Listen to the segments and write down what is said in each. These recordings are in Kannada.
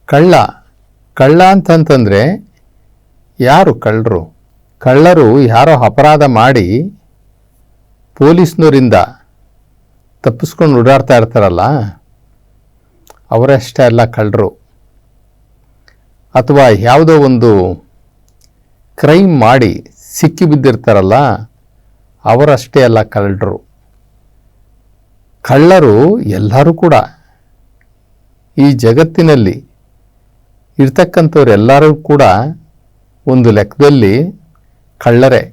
ಕಳ್ಳ ಅಂತಂತಂದರೆ ಯಾರು ಕಳ್ಳರು? ಕಳ್ಳರು ಯಾರೋ ಅಪರಾಧ ಮಾಡಿ ಪೊಲೀಸ್ನವರಿಂದ ತಪ್ಪಿಸ್ಕೊಂಡು ಓಡಾಡ್ತಾ ಇರ್ತಾರಲ್ಲ, ಅವರಷ್ಟೇ ಅಲ್ಲ ಕಳ್ಳರು. ಅಥವಾ ಯಾವುದೋ ಒಂದು ಕ್ರೈಮ್ ಮಾಡಿ ಸಿಕ್ಕಿ ಬಿದ್ದಿರ್ತಾರಲ್ಲ, ಅವರಷ್ಟೇ ಅಲ್ಲ ಕಳ್ಳರು. ಕಳ್ಳರು ಎಲ್ಲರೂ ಕೂಡ ಈ ಜಗತ್ತಿನಲ್ಲಿ ಇರ್ತಕ್ಕಂಥವ್ರೆಲ್ಲರೂ ಕೂಡ ಒಂದು ಲೆಕ್ಕದಲ್ಲಿ ಕಳ್ಳರೇ.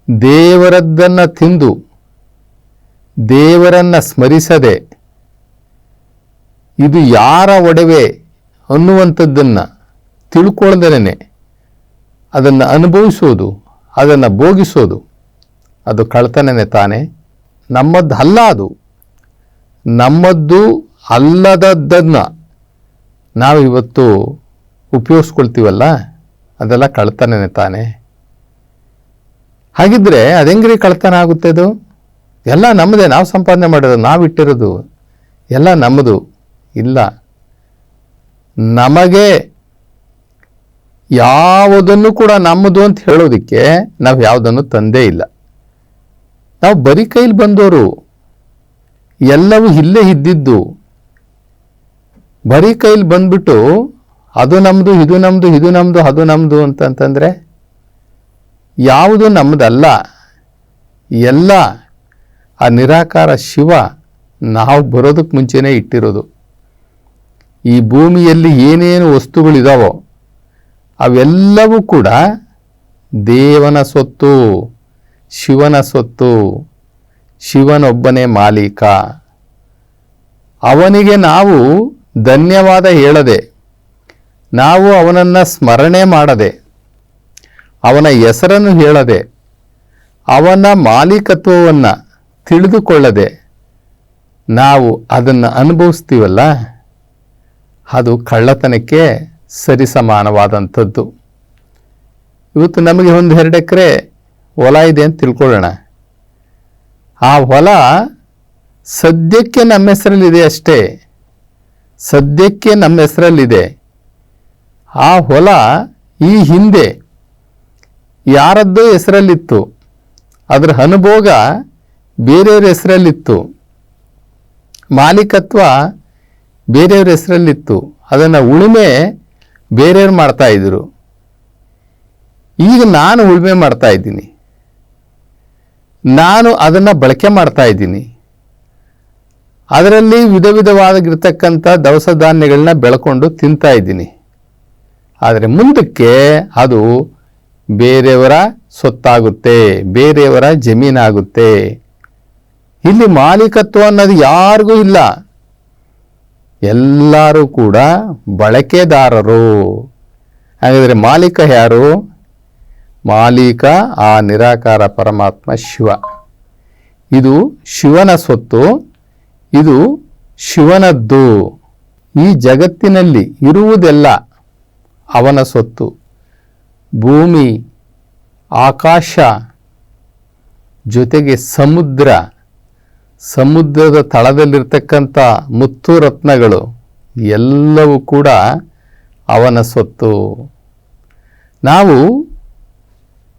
ದೇವರದ್ದನ್ನು ತಿಂದು ದೇವರನ್ನು ಸ್ಮರಿಸದೆ ಇದು ಯಾರ ಒಡವೆ ಅನ್ನುವಂಥದ್ದನ್ನು ತಿಳ್ಕೊಳ್ದೇನೆ ಅದನ್ನು ಅನುಭವಿಸೋದು, ಅದನ್ನು ಭೋಗಿಸೋದು, ಅದು ಕಳ್ತನನೇ ತಾನೇ. ನಮ್ಮದ್ದು ಅಲ್ಲ, ಅದು ನಮ್ಮದ್ದು ಅಲ್ಲದದ್ದನ್ನು ನಾವು ಇವತ್ತು ಉಪಯೋಗಿಸ್ಕೊಳ್ತೀವಲ್ಲ, ಅದೆಲ್ಲ ಕಳ್ತನನೇ ತಾನೇ. ಹಾಗಿದ್ರೆ ಅದೆಂಗ್ರಿ ಕಳ್ತನ ಆಗುತ್ತೆ? ಅದು ಎಲ್ಲ ನಮ್ಮದೇ, ನಾವು ಸಂಪಾದನೆ ಮಾಡೋದು, ನಾವು ಇಟ್ಟಿರೋದು ಎಲ್ಲ ನಮ್ಮದು. ಇಲ್ಲ, ನಮಗೆ ಯಾವುದನ್ನು ಕೂಡ ನಮ್ಮದು ಅಂತ ಹೇಳೋದಕ್ಕೆ ನಾವು ಯಾವುದನ್ನು ತಂದೇ ಇಲ್ಲ. ನಾವು ಬರೀ ಕೈಲಿ ಬಂದವರು, ಎಲ್ಲವೂ ಇಲ್ಲೇ ಇದ್ದಿದ್ದು. ಬರೀ ಕೈಲಿ ಬಂದ್ಬಿಟ್ಟು ಅದು ನಮ್ಮದು, ಇದು ನಮ್ಮದು, ಇದು ನಮ್ಮದು, ಅದು ನಮ್ಮದು ಅಂತಂತಂದರೆ ಯಾವುದು ನಮ್ಮದಲ್ಲ. ಎಲ್ಲ ಆ ನಿರಾಕಾರ ಶಿವ ನಾವು ಬರೋದಕ್ಕೆ ಮುಂಚೆನೇ ಇಟ್ಟಿರೋದು. ಈ ಭೂಮಿಯಲ್ಲಿ ಏನೇನು ವಸ್ತುಗಳಿದಾವೋ ಅವೆಲ್ಲವೂ ಕೂಡ ದೇವನ ಸೊತ್ತು, ಶಿವನ ಸೊತ್ತು. ಶಿವನೊಬ್ಬನೇ ಮಾಲೀಕ. ಅವನಿಗೆ ನಾವು ಧನ್ಯವಾದ ಹೇಳದೆ, ನಾವು ಅವನನ್ನು ಸ್ಮರಣೆ ಮಾಡದೆ, ಅವನ ಹೆಸರನ್ನು ಹೇಳದೆ, ಅವನ ಮಾಲೀಕತ್ವವನ್ನು ತಿಳಿದುಕೊಳ್ಳದೆ ನಾವು ಅದನ್ನು ಅನುಭವಿಸ್ತೀವಲ್ಲ, ಅದು ಕಳ್ಳತನಕ್ಕೆ ಸರಿಸಮಾನವಾದಂಥದ್ದು. ಇವತ್ತು ನಮಗೆ 1-2 ಎಕರೆ ಹೊಲ ಇದೆ ಅಂತ ತಿಳ್ಕೊಳ್ಳೋಣ. ಆ ಹೊಲ ಸದ್ಯಕ್ಕೆ ನಮ್ಮ ಹೆಸರಲ್ಲಿದೆ ಅಷ್ಟೇ, ಸದ್ಯಕ್ಕೆ ನಮ್ಮ ಹೆಸರಲ್ಲಿದೆ. ಆ ಹೊಲ ಈ ಹಿಂದೆ ಯಾರದ್ದೋ ಹೆಸರಲ್ಲಿತ್ತು, ಅದರ ಅನುಭೋಗ ಬೇರೆಯವ್ರ ಹೆಸರಲ್ಲಿತ್ತು, ಮಾಲೀಕತ್ವ ಬೇರೆಯವ್ರ ಹೆಸರಲ್ಲಿತ್ತು, ಅದನ್ನು ಉಳುಮೆ ಬೇರೆಯವ್ರು ಮಾಡ್ತಾಯಿದ್ರು. ಈಗ ನಾನು ಉಳುಮೆ ಮಾಡ್ತಾ ಇದ್ದೀನಿ, ನಾನು ಅದನ್ನು ಬಳಕೆ ಮಾಡ್ತಾ ಇದ್ದೀನಿ. ಅದರಲ್ಲಿ ವಿಧ ವಿಧವಾಗಿರ್ತಕ್ಕಂಥ ದವಸ ಧಾನ್ಯಗಳನ್ನ ಬೆಳ್ಕೊಂಡು ತಿಂತಾ ಇದ್ದೀನಿ. ಆದರೆ ಮುಂದಕ್ಕೆ ಅದು ಬೇರೆಯವರ ಸೊತ್ತಾಗುತ್ತೆ, ಬೇರೆಯವರ ಜಮೀನಾಗುತ್ತೆ. ಇಲ್ಲಿ ಮಾಲೀಕತ್ವ ಅನ್ನೋದು ಯಾರಿಗೂ ಇಲ್ಲ, ಎಲ್ಲರೂ ಕೂಡ ಬಳಕೆದಾರರು. ಹಾಗಾದರೆ ಮಾಲೀಕ ಯಾರು? ಮಾಲೀಕ ಆ ನಿರಾಕಾರ ಪರಮಾತ್ಮ ಶಿವ. ಇದು ಶಿವನ ಸೊತ್ತು, ಇದು ಶಿವನದ್ದು. ಈ ಜಗತ್ತಿನಲ್ಲಿ ಇರುವುದೆಲ್ಲ ಅವನ ಸೊತ್ತು. ಭೂಮಿ, ಆಕಾಶ, ಜೊತೆಗೆ ಸಮುದ್ರ, ಸಮುದ್ರದ ತಳದಲ್ಲಿರ್ತಕ್ಕಂಥ ಮುತ್ತು ರತ್ನಗಳು ಎಲ್ಲವೂ ಕೂಡ ಅವನ ಸೊತ್ತು. ನಾವು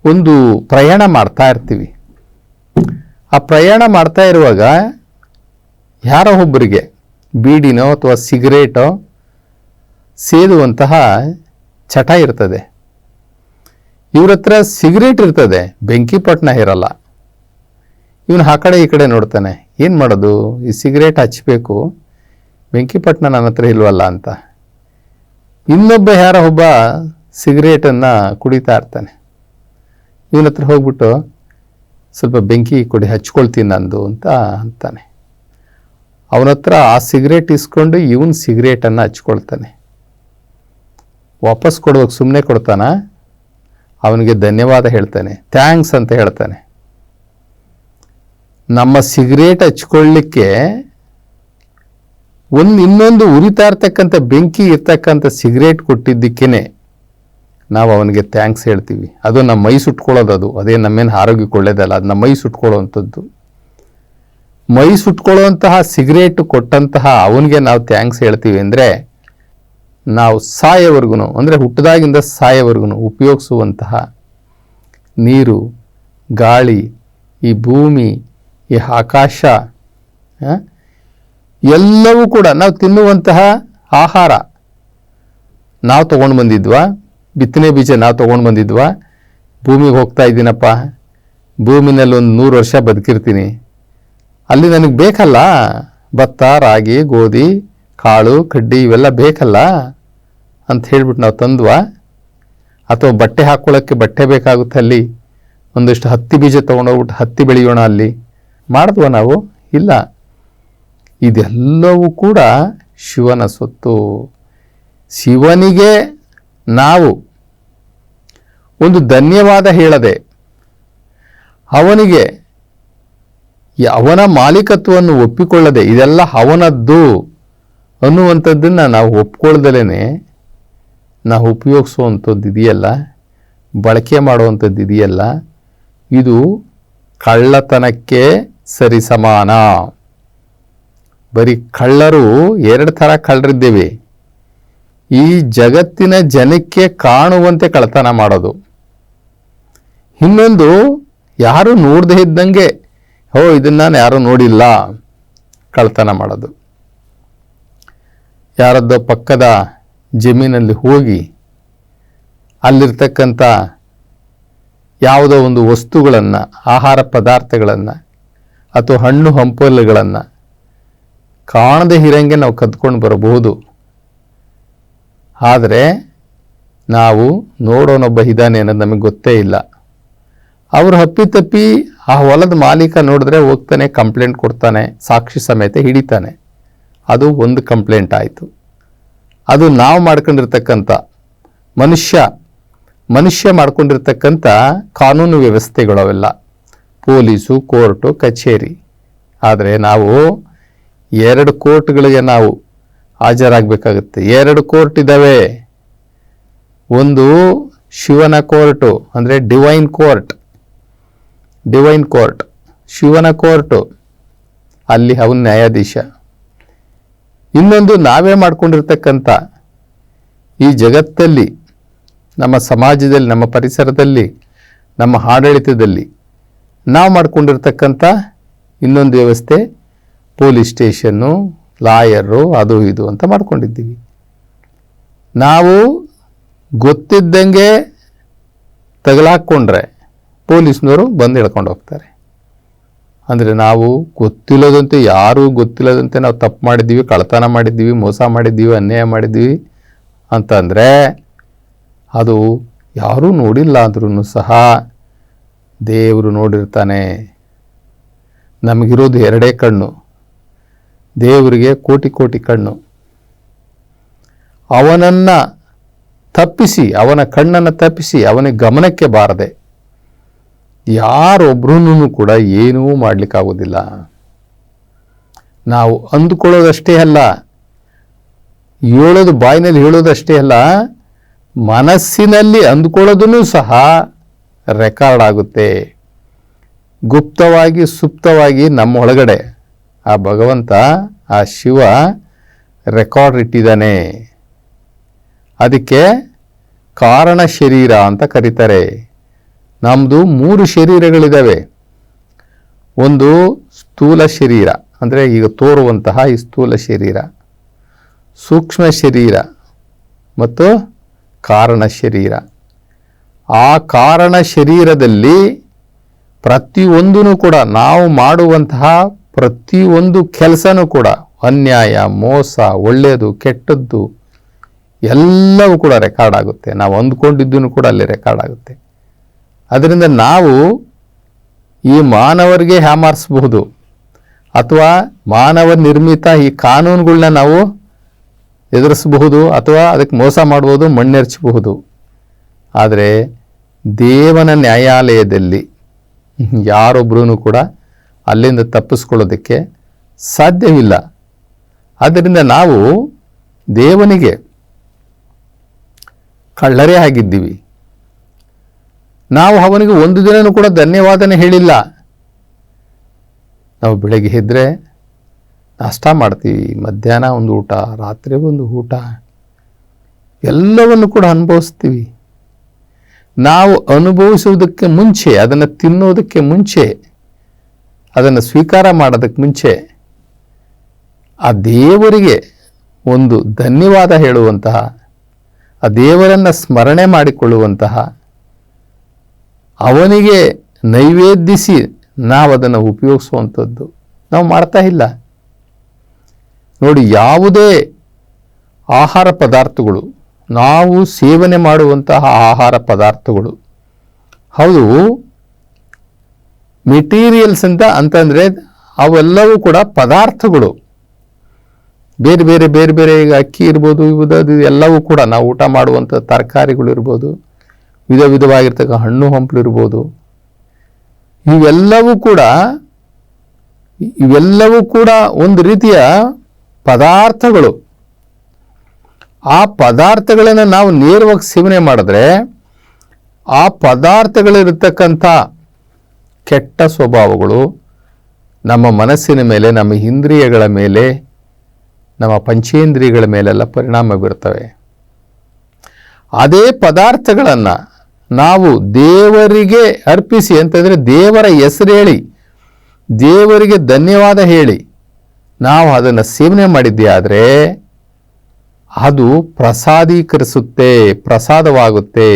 ಒಂದು ಪ್ರಯಾಣ ಮಾಡ್ತಾ ಇರ್ತೀವಿ. ಆ ಪ್ರಯಾಣ ಮಾಡ್ತಾ ಇರುವಾಗ ಯಾರೋ ಒಬ್ಬರಿಗೆ ಬೀಡಿನೋ ಅಥವಾ ಸಿಗರೇಟೋ ಸೇದುವಂತಹ ಚಟ ಇರ್ತದೆ. ಇವ್ರ ಹತ್ರ ಸಿಗರೇಟ್ ಇರ್ತದೆ, ಬೆಂಕಿ ಪಟ್ಟಣ ಇರಲ್ಲ. ಇವನು ಆ ಕಡೆ ಈ ಕಡೆ ನೋಡ್ತಾನೆ, ಏನು ಮಾಡೋದು, ಈ ಸಿಗರೇಟ್ ಹಚ್ಚಬೇಕು, ಬೆಂಕಿ ಪಟ್ಟಣ ನನ್ನ ಹತ್ರ ಇಲ್ವಲ್ಲ ಅಂತ. ಇನ್ನೊಬ್ಬ ಯಾರೋ ಒಬ್ಬ ಸಿಗರೇಟನ್ನು ಕುಡಿತಾ ಇರ್ತಾನೆ. ಇವನ ಹತ್ರ ಹೋಗ್ಬಿಟ್ಟು ಸ್ವಲ್ಪ ಬೆಂಕಿ ಕೊಡಿ, ಹಚ್ಕೊಳ್ತೀನಿ ನಂದು ಅಂತ ಅಂತಾನೆ. ಅವನ ಹತ್ರ ಆ ಸಿಗರೇಟ್ ಇಸ್ಕೊಂಡು ಇವನು ಸಿಗರೇಟನ್ನು ಹಚ್ಕೊಳ್ತಾನೆ. ವಾಪಸ್ ಕೊಡುವಾಗ ಸುಮ್ಮನೆ ಕೊಡ್ತಾನ? ಅವನಿಗೆ ಧನ್ಯವಾದ ಹೇಳ್ತಾನೆ, ಥ್ಯಾಂಕ್ಸ್ ಅಂತ ಹೇಳ್ತಾನೆ. ನಮ್ಮ ಸಿಗರೇಟ್ ಹಚ್ಕೊಳ್ಳಿಕ್ಕೆ ಇನ್ನೊಂದು ಉರಿತಾ ಇರ್ತಕ್ಕಂಥ ಬೆಂಕಿ ಇರ್ತಕ್ಕಂಥ ಸಿಗರೇಟ್ ಕೊಟ್ಟಿದ್ದಕ್ಕೇನೆ ನಾವು ಅವನಿಗೆ ಥ್ಯಾಂಕ್ಸ್ ಹೇಳ್ತೀವಿ. ಅದು ನಮ್ಮ ಮೈ ಸುಟ್ಕೊಳ್ಳೋದು, ಅದೇ ನಮ್ಮೇನು ಆರೋಗ್ಯಕ್ಕೆ ಒಳ್ಳೇದಲ್ಲ, ಅದು ನಮ್ಮ ಮೈ ಸುಟ್ಕೊಳ್ಳೋವಂಥದ್ದು. ಮೈ ಸುಟ್ಕೊಳ್ಳುವಂತಹ ಸಿಗರೇಟ್ ಕೊಟ್ಟಂತಹ ಅವನಿಗೆ ನಾವು ಥ್ಯಾಂಕ್ಸ್ ಹೇಳ್ತೀವಿ ಅಂದರೆ, ನಾವು ಸಾಯವರೆಗೂ ಅಂದರೆ ಹುಟ್ಟಿದಾಗಿಂದ ಸಾಯವರೆಗೂ ಉಪಯೋಗಿಸುವಂತಹ ನೀರು, ಗಾಳಿ, ಈ ಭೂಮಿ, ಈ ಆಕಾಶ, ಎಲ್ಲವೂ ಕೂಡ ನಾವು ತಿನ್ನುವಂತಹ ಆಹಾರ ನಾವು ತೊಗೊಂಡು ಬಂದಿದ್ವಾ? ಬಿತ್ತನೆ ಬೀಜ ನಾವು ತೊಗೊಂಡು ಬಂದಿದ್ವಾ? ಭೂಮಿಗೆ ಹೋಗ್ತಾ ಇದ್ದೀನಪ್ಪ, ಭೂಮಿನಲ್ಲಿ ಒಂದು 100 ವರ್ಷ ಬದುಕಿರ್ತೀನಿ, ಅಲ್ಲಿ ನನಗೆ ಬೇಕಲ್ಲ ಭತ್ತ, ರಾಗಿ, ಗೋಧಿ, ಕಾಳು, ಕಡ್ಡಿ ಇವೆಲ್ಲ ಬೇಕಲ್ಲ ಅಂತ ಹೇಳ್ಬಿಟ್ಟು ನಾವು ತಂದ್ವಾ? ಅಥವಾ ಬಟ್ಟೆ ಹಾಕ್ಕೊಳ್ಳೋಕ್ಕೆ ಬಟ್ಟೆ ಬೇಕಾಗುತ್ತೆ, ಅಲ್ಲಿ ಒಂದಷ್ಟು ಹತ್ತಿ ಬೀಜ ತೊಗೊಂಡೋಗ್ಬಿಟ್ಟು ಹತ್ತಿ ಬೆಳೆಯೋಣ ಅಲ್ಲಿ ಮಾಡಿದ್ವಾ ನಾವು? ಇಲ್ಲ. ಇದೆಲ್ಲವೂ ಕೂಡ ಶಿವನ ಸೊತ್ತು. ಶಿವನಿಗೆ ನಾವು ಒಂದು ಧನ್ಯವಾದ ಹೇಳದೆ, ಅವನಿಗೆ ಅವನ ಮಾಲೀಕತ್ವವನ್ನು ಒಪ್ಪಿಕೊಳ್ಳದೆ, ಇದೆಲ್ಲ ಅವನದ್ದು ಅನ್ನುವಂಥದ್ದನ್ನು ನಾವು ಒಪ್ಕೊಳ್ದಲೇ ನಾವು ಉಪಯೋಗಿಸುವಂಥದ್ದು ಇದೆಯಲ್ಲ, ಬಳಕೆ ಮಾಡುವಂಥದ್ದು ಇದೆಯಲ್ಲ, ಇದು ಕಳ್ಳತನಕ್ಕೆ ಸರಿಸಮಾನ. ಬರೀ ಕಳ್ಳರು 2 ಥರ ಕಳ್ಳರಿದ್ದೇವೆ. ಈ ಜಗತ್ತಿನ ಜನಕ್ಕೆ ಕಾಣುವಂತೆ ಕಳ್ಳತನ ಮಾಡೋದು, ಇನ್ನೊಂದು ಯಾರು ನೋಡದೇ ಇದ್ದಂಗೆ ಇದನ್ನು ನಾನು ಯಾರೂ ನೋಡಿಲ್ಲ ಕಳ್ಳತನ ಮಾಡೋದು. ಯಾರದ್ದೋ ಪಕ್ಕದ ಜಮೀನಲ್ಲಿ ಹೋಗಿ ಅಲ್ಲಿರ್ತಕ್ಕಂಥ ಯಾವುದೋ ಒಂದು ವಸ್ತುಗಳನ್ನು, ಆಹಾರ ಪದಾರ್ಥಗಳನ್ನು ಅಥವಾ ಹಣ್ಣು ಹಂಪಲುಗಳನ್ನು ಕಾಣದೇ ಇರಂಗೆ ನಾವು ಕದ್ಕೊಂಡು ಬರಬಹುದು. ಆದರೆ ನಾವು ನೋಡೋನೊಬ್ಬ ಇದ್ದಾನೆ ಅನ್ನೋದು ನಮಗೆ ಗೊತ್ತೇ ಇಲ್ಲ. ಅವರು ಹಪ್ಪಿತಪ್ಪಿ ಆ ಹೊಲದ ಮಾಲೀಕ ನೋಡಿದ್ರೆ ಹೋಗ್ತಾನೆ, ಕಂಪ್ಲೇಂಟ್ ಕೊಡ್ತಾನೆ, ಸಾಕ್ಷಿ ಸಮೇತ ಹಿಡಿತಾನೆ. ಅದು ಒಂದು ಕಂಪ್ಲೇಂಟ್ ಆಯಿತು. ಅದು ನಾವು ಮಾಡ್ಕೊಂಡಿರ್ತಕ್ಕಂಥ ಮನುಷ್ಯ ಮಾಡ್ಕೊಂಡಿರ್ತಕ್ಕಂಥ ಕಾನೂನು ವ್ಯವಸ್ಥೆಗಳು ಅವೆಲ್ಲ, ಪೊಲೀಸು, ಕೋರ್ಟು, ಕಚೇರಿ. ಆದರೆ ನಾವು 2 ಕೋರ್ಟ್ಗಳಿಗೆ ನಾವು ಹಾಜರಾಗಬೇಕಾಗುತ್ತೆ. 2 ಕೋರ್ಟ್ ಇದ್ದಾವೆ. ಒಂದು ಶಿವನ ಕೋರ್ಟು ಅಂದರೆ ಡಿವೈನ್ ಕೋರ್ಟ್, ಶಿವನ ಕೋರ್ಟು, ಅಲ್ಲಿ ಅವನ ನ್ಯಾಯಾಧೀಶ. ಇನ್ನೊಂದು ನಾವೇ ಮಾಡ್ಕೊಂಡಿರ್ತಕ್ಕಂಥ ಈ ಜಗತ್ತಲ್ಲಿ, ನಮ್ಮ ಸಮಾಜದಲ್ಲಿ, ನಮ್ಮ ಪರಿಸರದಲ್ಲಿ, ನಮ್ಮ ಆಡಳಿತದಲ್ಲಿ ನಾವು ಮಾಡ್ಕೊಂಡಿರ್ತಕ್ಕಂಥ ಇನ್ನೊಂದು ವ್ಯವಸ್ಥೆ, ಪೊಲೀಸ್ ಸ್ಟೇಷನ್ನು, ಲಾಯರು, ಅದು ಇದು ಅಂತ ಮಾಡ್ಕೊಂಡಿದ್ದೀವಿ. ನಾವು ಗೊತ್ತಿದ್ದಂಗೆ ತಗಲಾಕ್ಕೊಂಡ್ರೆ ಪೊಲೀಸ್ನವರು ಬಂದು ಹಿಡ್ಕೊಂಡು ಹೋಗ್ತಾರೆ. ಅಂದರೆ ನಾವು ಗೊತ್ತಿಲ್ಲದಂತೆ, ಯಾರೂ ಗೊತ್ತಿಲ್ಲದಂತೆ ನಾವು ತಪ್ಪು ಮಾಡಿದ್ದೀವಿ, ಕಳ್ಳತನ ಮಾಡಿದ್ದೀವಿ, ಮೋಸ ಮಾಡಿದ್ದೀವಿ, ಅನ್ಯಾಯ ಮಾಡಿದ್ದೀವಿ ಅಂತಂದರೆ ಅದು ಯಾರೂ ನೋಡಿಲ್ಲ ಅಂದ್ರೂ ಸಹ ದೇವರು ನೋಡಿರ್ತಾನೆ. ನಮಗಿರೋದು 2 ಕಣ್ಣು, ದೇವರಿಗೆ ಕೋಟಿ ಕೋಟಿ ಕಣ್ಣು. ಅವನನ್ನು ತಪ್ಪಿಸಿ, ಅವನ ಕಣ್ಣನ್ನು ತಪ್ಪಿಸಿ ಅವನಿಗೆ ಗಮನಕ್ಕೆ ಬಾರದೆ ಯಾರೊಬ್ಬರೂ ಕೂಡ ಏನೂ ಮಾಡಲಿಕ್ಕಾಗೋದಿಲ್ಲ. ನಾವು ಅಂದುಕೊಳ್ಳೋದಷ್ಟೇ ಅಲ್ಲ, ಬಾಯಿನಲ್ಲಿ ಹೇಳೋದಷ್ಟೇ ಅಲ್ಲ, ಮನಸ್ಸಿನಲ್ಲಿ ಅಂದುಕೊಳ್ಳೋದನ್ನು ಸಹ ರೆಕಾರ್ಡ್ ಆಗುತ್ತೆ. ಗುಪ್ತವಾಗಿ, ಸುಪ್ತವಾಗಿ ನಮ್ಮ ಒಳಗಡೆ ಆ ಭಗವಂತ, ಆ ಶಿವ ರೆಕಾರ್ಡ್ ಇಟ್ಟಿದ್ದಾನೆ. ಅದಕ್ಕೆ ಕಾರಣ ಶರೀರ ಅಂತ ಕರೀತಾರೆ. ನಮ್ಮದು 3 ಶರೀರಗಳಿದ್ದಾವೆ. ಒಂದು ಸ್ಥೂಲ ಶರೀರ ಅಂದರೆ ಈಗ ತೋರುವಂತಹ ಈ ಸ್ಥೂಲ ಶರೀರ, ಸೂಕ್ಷ್ಮ ಶರೀರ ಮತ್ತು ಕಾರಣ ಶರೀರ. ಆ ಕಾರಣ ಶರೀರದಲ್ಲಿ ಪ್ರತಿಯೊಂದೂ ಕೂಡ ನಾವು ಮಾಡುವಂತಹ ಪ್ರತಿಯೊಂದು ಕೆಲಸನೂ ಕೂಡ ಅನ್ಯಾಯ, ಮೋಸ, ಒಳ್ಳೆಯದು, ಕೆಟ್ಟದ್ದು ಎಲ್ಲವೂ ಕೂಡ ರೆಕಾರ್ಡ್ ಆಗುತ್ತೆ. ನಾವು ಅಂದ್ಕೊಂಡಿದ್ದೂ ಕೂಡ ಅಲ್ಲಿ ರೆಕಾರ್ಡ್ ಆಗುತ್ತೆ. ಅದರಿಂದ ನಾವು ಈ ಮಾನವರಿಗೆ ಹ್ಯಾಮಾರಿಸಬಹುದು ಅಥವಾ ಮಾನವ ನಿರ್ಮಿತ ಈ ಕಾನೂನುಗಳನ್ನ ನಾವು ಎದುರಿಸಬಹುದು ಅಥವಾ ಅದಕ್ಕೆ ಮೋಸ ಮಾಡ್ಬೋದು, ಮಣ್ಣೆರ್ಚಬಹುದು. ಆದರೆ ದೇವನ ನ್ಯಾಯಾಲಯದಲ್ಲಿ ಯಾರೊಬ್ಬರೂ ಕೂಡ ಅಲ್ಲಿಂದ ತಪ್ಪಿಸ್ಕೊಳ್ಳೋದಕ್ಕೆ ಸಾಧ್ಯವಿಲ್ಲ. ಆದ್ದರಿಂದ ನಾವು ದೇವನಿಗೆ ಕಳ್ಳರೇ ಆಗಿದ್ದೀವಿ. ನಾವು ಅವನಿಗೆ ಒಂದು ದಿನನೂ ಕೂಡ ಧನ್ಯವಾದನೆ ಹೇಳಿಲ್ಲ. ನಾವು ಬೆಳಗ್ಗೆ ಎದ್ದರೆ ನಾಷ್ಟ ಮಾಡ್ತೀವಿ, ಮಧ್ಯಾಹ್ನ ಒಂದು ಊಟ, ರಾತ್ರಿ ಒಂದು ಊಟ, ಎಲ್ಲವನ್ನು ಕೂಡ ಅನುಭವಿಸ್ತೀವಿ. ನಾವು ಅನುಭವಿಸುವುದಕ್ಕೆ ಮುಂಚೆ, ಅದನ್ನು ತಿನ್ನೋದಕ್ಕೆ ಮುಂಚೆ, ಅದನ್ನು ಸ್ವೀಕಾರ ಮಾಡೋದಕ್ಕೆ ಮುಂಚೆ ಆ ದೇವರಿಗೆ ಒಂದು ಧನ್ಯವಾದ ಹೇಳುವಂತಹ, ಆ ದೇವರನ್ನು ಸ್ಮರಣೆ ಮಾಡಿಕೊಳ್ಳುವಂತಹ, ಅವನಿಗೆ ನೈವೇದ್ಯಿಸಿ ನಾವು ಅದನ್ನು ಉಪಯೋಗಿಸುವಂಥದ್ದು ನಾವು ಮಾಡ್ತಾ ಇಲ್ಲ. ನೋಡಿ, ಯಾವುದೇ ಆಹಾರ ಪದಾರ್ಥಗಳು, ನಾವು ಸೇವನೆ ಮಾಡುವಂತಹ ಆಹಾರ ಪದಾರ್ಥಗಳು, ಹೌದು ಮೆಟೀರಿಯಲ್ಸ್ ಅಂತಂದರೆ ಅವೆಲ್ಲವೂ ಕೂಡ ಪದಾರ್ಥಗಳು. ಬೇರೆ ಬೇರೆ ಬೇರೆ ಬೇರೆ ಈಗ ಅಕ್ಕಿ ಇರ್ಬೋದು, ಇದು ಎಲ್ಲವೂ ಕೂಡ ನಾವು ಊಟ ಮಾಡುವಂಥ ತರಕಾರಿಗಳು ಇರ್ಬೋದು, ವಿಧ ವಿಧವಾಗಿರ್ತಕ್ಕ ಹಣ್ಣು ಹಂಪಲು ಇರ್ಬೋದು, ಇವೆಲ್ಲವೂ ಕೂಡ ಒಂದು ರೀತಿಯ ಪದಾರ್ಥಗಳು. ಆ ಪದಾರ್ಥಗಳನ್ನು ನಾವು ನೇರವಾಗಿ ಸೇವನೆ ಮಾಡಿದ್ರೆ ಆ ಪದಾರ್ಥಗಳಿರತಕ್ಕಂಥ ಕೆಟ್ಟ ಸ್ವಭಾವಗಳು ನಮ್ಮ ಮನಸ್ಸಿನ ಮೇಲೆ, ನಮ್ಮ ಇಂದ್ರಿಯಗಳ ಮೇಲೆ, ನಮ್ಮ ಪಂಚೇಂದ್ರಿಯಗಳ ಮೇಲೆಲ್ಲ ಪರಿಣಾಮ ಬೀರ್ತವೆ. ಅದೇ ಪದಾರ್ಥಗಳನ್ನು ನಾವು ದೇವರಿಗೆ ಅರ್ಪಿಸಿ, ಅಂತಂದರೆ ದೇವರ ಹೆಸರು ಹೇಳಿ, ದೇವರಿಗೆ ಧನ್ಯವಾದ ಹೇಳಿ ನಾವು ಅದನ್ನು ಸೇವನೆ ಮಾಡಿದ್ದೇ ಆದರೆ ಅದು ಪ್ರಸಾದೀಕರಿಸುತ್ತೆ, ಪ್ರಸಾದವಾಗುತ್ತೆ,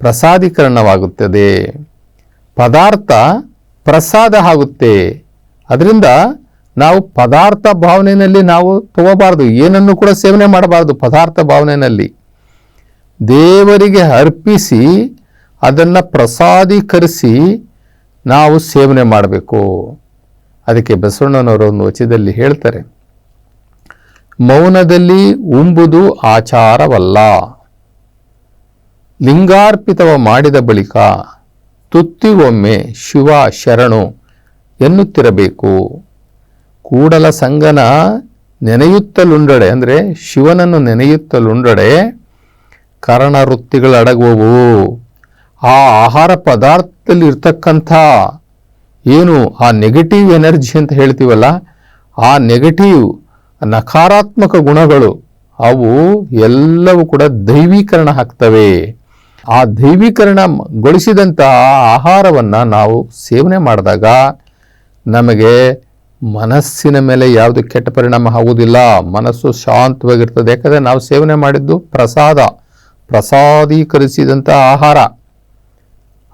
ಪ್ರಸಾದೀಕರಣವಾಗುತ್ತದೆ, ಪದಾರ್ಥ ಪ್ರಸಾದ ಆಗುತ್ತೆ. ಅದರಿಂದ ನಾವು ಪದಾರ್ಥ ಭಾವನೆಯಲ್ಲಿ ನಾವು ತಗೋಬಾರ್ದು, ಏನನ್ನು ಕೂಡ ಸೇವನೆ ಮಾಡಬಾರ್ದು. ಪದಾರ್ಥ ಭಾವನೆಯಲ್ಲಿ ದೇವರಿಗೆ ಅರ್ಪಿಸಿ ಅದನ್ನು ಪ್ರಸಾದೀಕರಿಸಿ ನಾವು ಸೇವನೆ ಮಾಡಬೇಕು. ಅದಕ್ಕೆ ಬಸವಣ್ಣನವರು ಒಂದು ವಚನದಲ್ಲಿ ಹೇಳ್ತಾರೆ, ಮೌನದಲ್ಲಿ ಉಂಬುದು ಆಚಾರವಲ್ಲ, ಲಿಂಗಾರ್ಪಿತವ ಮಾಡಿದ ಬಳಿಕ ತುತ್ತಿಗೊಮ್ಮೆ ಶಿವ ಶರಣು ಎನ್ನುತ್ತಿರಬೇಕು. ಕೂಡಲ ಸಂಗನ ನೆನೆಯುತ್ತಲುಂಡಡೆ, ಅಂದರೆ ಶಿವನನ್ನು ನೆನೆಯುತ್ತಲುಂಡಡೆ ಕರಣವೃತ್ತಿಗಳಡಗುವವು. ಆ ಆಹಾರ ಪದಾರ್ಥದಲ್ಲಿ ಇರ್ತಕ್ಕಂಥ ಏನು ಆ ನೆಗೆಟಿವ್ ಎನರ್ಜಿ ಅಂತ ಹೇಳ್ತೀವಲ್ಲ, ಆ ನೆಗೆಟಿವ್ ನಕಾರಾತ್ಮಕ ಗುಣಗಳು ಅವು ಎಲ್ಲವೂ ಕೂಡ ದೈವೀಕರಣ ಆಗ್ತವೆ. ಆ ದೈವೀಕರಣಗೊಳಿಸಿದಂಥ ಆಹಾರವನ್ನು ನಾವು ಸೇವನೆ ಮಾಡಿದಾಗ ನಮಗೆ ಮನಸ್ಸಿನ ಮೇಲೆ ಯಾವುದು ಕೆಟ್ಟ ಪರಿಣಾಮ ಆಗುವುದಿಲ್ಲ, ಮನಸ್ಸು ಶಾಂತವಾಗಿರ್ತದೆ. ಯಾಕಂದರೆ ನಾವು ಸೇವನೆ ಮಾಡಿದ್ದು ಪ್ರಸಾದೀಕರಿಸಿದಂಥ ಆಹಾರ,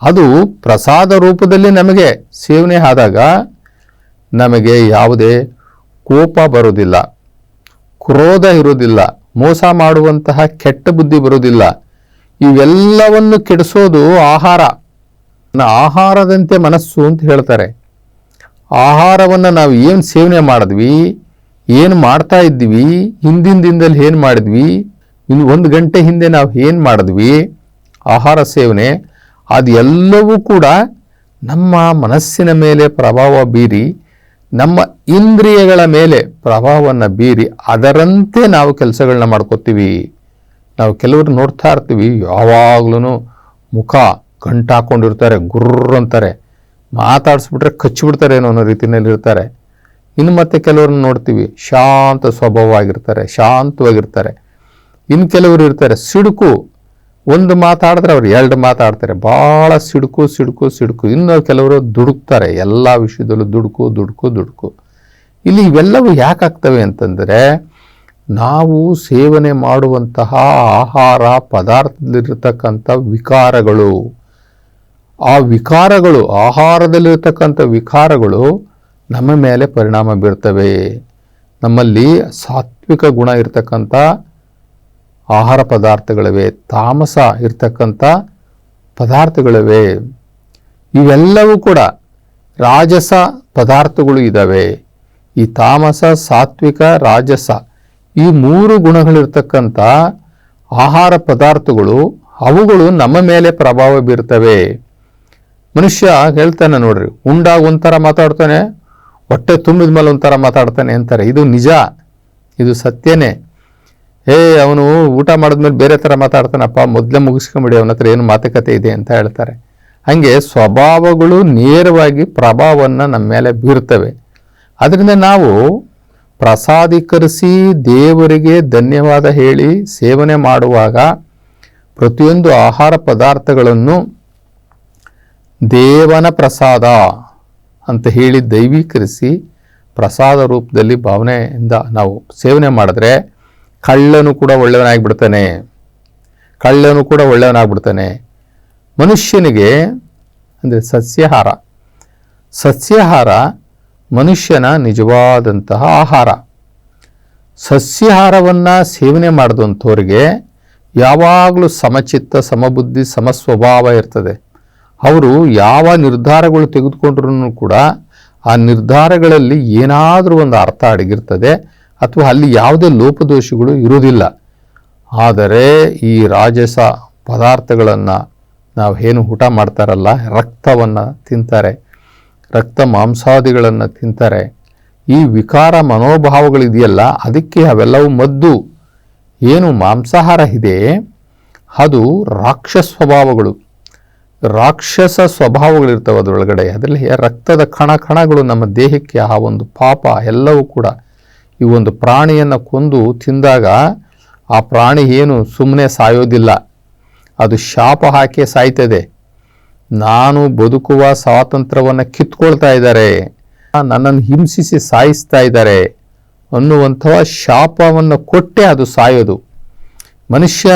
ಅದು ಪ್ರಸಾದ ರೂಪದಲ್ಲಿ ನಮಗೆ ಸೇವನೆ ಆದಾಗ ನಮಗೆ ಯಾವುದೇ ಕೋಪ ಬರುವುದಿಲ್ಲ, ಕ್ರೋಧ ಇರುವುದಿಲ್ಲ, ಮೋಸ ಮಾಡುವಂತಹ ಕೆಟ್ಟ ಬುದ್ಧಿ ಬರುವುದಿಲ್ಲ. ಇವೆಲ್ಲವನ್ನು ಕೆಡಿಸೋದು ಆಹಾರ. ಆಹಾರದಂತೆ ಮನಸ್ಸು ಅಂತ ಹೇಳ್ತಾರೆ. ಆಹಾರವನ್ನು ನಾವು ಏನು ಸೇವನೆ ಮಾಡಿದ್ವಿ, ಏನು ಮಾಡ್ತಾ ಇದ್ವಿ, ಹಿಂದಿನ ದಿನದಲ್ಲಿ ಏನು ಮಾಡಿದ್ವಿ, ಇನ್ನು 1 ಗಂಟೆ ಹಿಂದೆ ನಾವು ಏನು ಮಾಡಿದ್ವಿ ಆಹಾರ ಸೇವನೆ, ಅದು ಎಲ್ಲವೂ ಕೂಡ ನಮ್ಮ ಮನಸ್ಸಿನ ಮೇಲೆ ಪ್ರಭಾವ ಬೀರಿ, ನಮ್ಮ ಇಂದ್ರಿಯಗಳ ಮೇಲೆ ಪ್ರಭಾವವನ್ನು ಬೀರಿ ಅದರಂತೆ ನಾವು ಕೆಲಸಗಳನ್ನ ಮಾಡ್ಕೋತೀವಿ. ನಾವು ಕೆಲವರು ನೋಡ್ತಾ ಇರ್ತೀವಿ, ಯಾವಾಗ್ಲೂ ಮುಖ ಗಂಟು ಹಾಕ್ಕೊಂಡಿರ್ತಾರೆ, ಗುರ್ರ ಅಂತಾರೆ, ಮಾತಾಡಿಸ್ಬಿಟ್ರೆ ಕಚ್ಚಿಬಿಡ್ತಾರೆ ಅನ್ನೋ ರೀತಿಯಲ್ಲಿ ಇರ್ತಾರೆ. ಇನ್ನು ಮತ್ತೆ ಕೆಲವ್ರನ್ನ ನೋಡ್ತೀವಿ, ಶಾಂತ ಸ್ವಭಾವವಾಗಿರ್ತಾರೆ, ಶಾಂತವಾಗಿರ್ತಾರೆ. ಇನ್ನು ಕೆಲವರು ಇರ್ತಾರೆ ಸಿಡುಕು, ಒಂದು ಮಾತಾಡಿದ್ರೆ ಅವ್ರು 2 ಮಾತಾಡ್ತಾರೆ, ಭಾಳ ಸಿಡುಕು. ಇನ್ನು ಕೆಲವರು ದುಡುಕ್ತಾರೆ, ಎಲ್ಲ ವಿಷಯದಲ್ಲೂ ದುಡುಕು. ಇಲ್ಲಿ ಇವೆಲ್ಲವೂ ಯಾಕಾಗ್ತವೆ ಅಂತಂದರೆ, ನಾವು ಸೇವನೆ ಮಾಡುವಂತಹ ಆಹಾರ ಪದಾರ್ಥದಲ್ಲಿರ್ತಕ್ಕಂಥ ವಿಕಾರಗಳು, ಆ ವಿಕಾರಗಳು, ಆಹಾರದಲ್ಲಿರ್ತಕ್ಕಂಥ ವಿಕಾರಗಳು ನಮ್ಮ ಮೇಲೆ ಪರಿಣಾಮ ಬೀರ್ತವೆ. ನಮ್ಮಲ್ಲಿ ಸಾತ್ವಿಕ ಗುಣ ಇರ್ತಕ್ಕಂಥ ಆಹಾರ ಪದಾರ್ಥಗಳಿವೆ, ತಾಮಸ ಇರ್ತಕ್ಕಂಥ ಪದಾರ್ಥಗಳಿವೆ. ಇವೆಲ್ಲವೂ ಕೂಡ ರಾಜಸ ಪದಾರ್ಥಗಳು ಇದ್ದಾವೆ. ಈ ತಾಮಸ, ಸಾತ್ವಿಕ, ರಾಜಸ ಈ 3 ಗುಣಗಳಿರ್ತಕ್ಕಂಥ ಆಹಾರ ಪದಾರ್ಥಗಳು ಅವುಗಳು ನಮ್ಮ ಮೇಲೆ ಪ್ರಭಾವ ಬೀರ್ತವೆ. ಮನುಷ್ಯ ಹೇಳ್ತಾನೆ ನೋಡ್ರಿ, ಉಂಡಾಗ ಒಂಥರ ಮಾತಾಡ್ತಾನೆ, ಹೊಟ್ಟೆ ತುಂಬಿದ ಮೇಲೆ ಒಂಥರ ಮಾತಾಡ್ತಾನೆ ಅಂತಾರೆ. ಇದು ನಿಜ, ಇದು ಸತ್ಯನೇ. ಅವನು ಊಟ ಮಾಡಿದ್ಮೇಲೆ ಬೇರೆ ಥರ ಮಾತಾಡ್ತಾನಪ್ಪ, ಮೊದಲೇ ಮುಗಿಸ್ಕೊಂಬಿಡಿ, ಅವನ ಹತ್ರ ಏನು ಮಾತುಕತೆ ಇದೆ ಅಂತ ಹೇಳ್ತಾರೆ. ಹಾಗೆ ಸ್ವಭಾವಗಳು ನೇರವಾಗಿ ಪ್ರಭಾವವನ್ನು ನಮ್ಮ ಮೇಲೆ ಬೀರ್ತವೆ. ಅದರಿಂದ ನಾವು ಪ್ರಸಾದೀಕರಿಸಿ ದೇವರಿಗೆ ಧನ್ಯವಾದ ಹೇಳಿ ಸೇವನೆ ಮಾಡುವಾಗ ಪ್ರತಿಯೊಂದು ಆಹಾರ ಪದಾರ್ಥಗಳನ್ನು ದೇವನ ಪ್ರಸಾದ ಅಂತ ಹೇಳಿ ದೈವೀಕರಿಸಿ ಪ್ರಸಾದ ರೂಪದಲ್ಲಿ ಭಾವನೆಯಿಂದ ನಾವು ಸೇವನೆ ಮಾಡಿದ್ರೆ ಕಳ್ಳನು ಕೂಡ ಒಳ್ಳೆಯವನಾಗ್ಬಿಡ್ತಾನೆ. ಮನುಷ್ಯನಿಗೆ ಅಂದರೆ ಸಸ್ಯಾಹಾರ ಮನುಷ್ಯನ ನಿಜವಾದಂತಹ ಆಹಾರ. ಸಸ್ಯಾಹಾರವನ್ನು ಸೇವನೆ ಮಾಡಿದಂಥವ್ರಿಗೆ ಯಾವಾಗಲೂ ಸಮಚಿತ್ತ, ಸಮಬುದ್ಧಿ, ಸಮಸ್ವಭಾವ ಇರ್ತದೆ. ಅವರು ಯಾವ ನಿರ್ಧಾರಗಳು ತೆಗೆದುಕೊಂಡ್ರೂ ಕೂಡ ಆ ನಿರ್ಧಾರಗಳಲ್ಲಿ ಏನಾದರೂ ಒಂದು ಅರ್ಥ ಅಡಗಿರ್ತದೆ, ಅಥವಾ ಅಲ್ಲಿ ಯಾವುದೇ ಲೋಪದೋಷಗಳು ಇರುವುದಿಲ್ಲ. ಆದರೆ ಈ ರಾಜಸ ಪದಾರ್ಥಗಳನ್ನು ನಾವು ಏನು ಊಟ ಮಾಡ್ತಾರಲ್ಲ, ರಕ್ತವನ್ನು ತಿಂತಾರೆ, ರಕ್ತ ಮಾಂಸಾದಿಗಳನ್ನು ತಿಂತಾರೆ, ಈ ವಿಕಾರ ಮನೋಭಾವಗಳಿದೆಯಲ್ಲ, ಅದಕ್ಕೆ ಅವೆಲ್ಲವೂ ಮದ್ದು. ಏನು ಮಾಂಸಾಹಾರ ಇದೆ ಅದು ರಾಕ್ಷಸ ಸ್ವಭಾವಗಳಿರ್ತವೆ ಅದರೊಳಗಡೆ. ಅದರಲ್ಲಿ ರಕ್ತದ ಕಣಗಳು ನಮ್ಮ ದೇಹಕ್ಕೆ ಆ ಒಂದು ಪಾಪ ಎಲ್ಲವೂ ಕೂಡ. ಈ ಒಂದು ಪ್ರಾಣಿಯನ್ನು ಕೊಂದು ತಿಂದಾಗ ಆ ಪ್ರಾಣಿ ಏನು ಸುಮ್ಮನೆ ಸಾಯೋದಿಲ್ಲ, ಅದು ಶಾಪ ಹಾಕಿ ಸಾಯ್ತದೆ. ನಾನು ಬದುಕುವ ಸ್ವಾತಂತ್ರ್ಯವನ್ನು ಕಿತ್ಕೊಳ್ತಾ ಇದ್ದಾರೆ, ನನ್ನನ್ನು ಹಿಂಸಿಸಿ ಸಾಯಿಸ್ತಾ ಇದ್ದಾರೆ ಅನ್ನುವಂತಹ ಶಾಪವನ್ನು ಕೊಟ್ಟೆ ಅದು ಸಾಯೋದು. ಮನುಷ್ಯ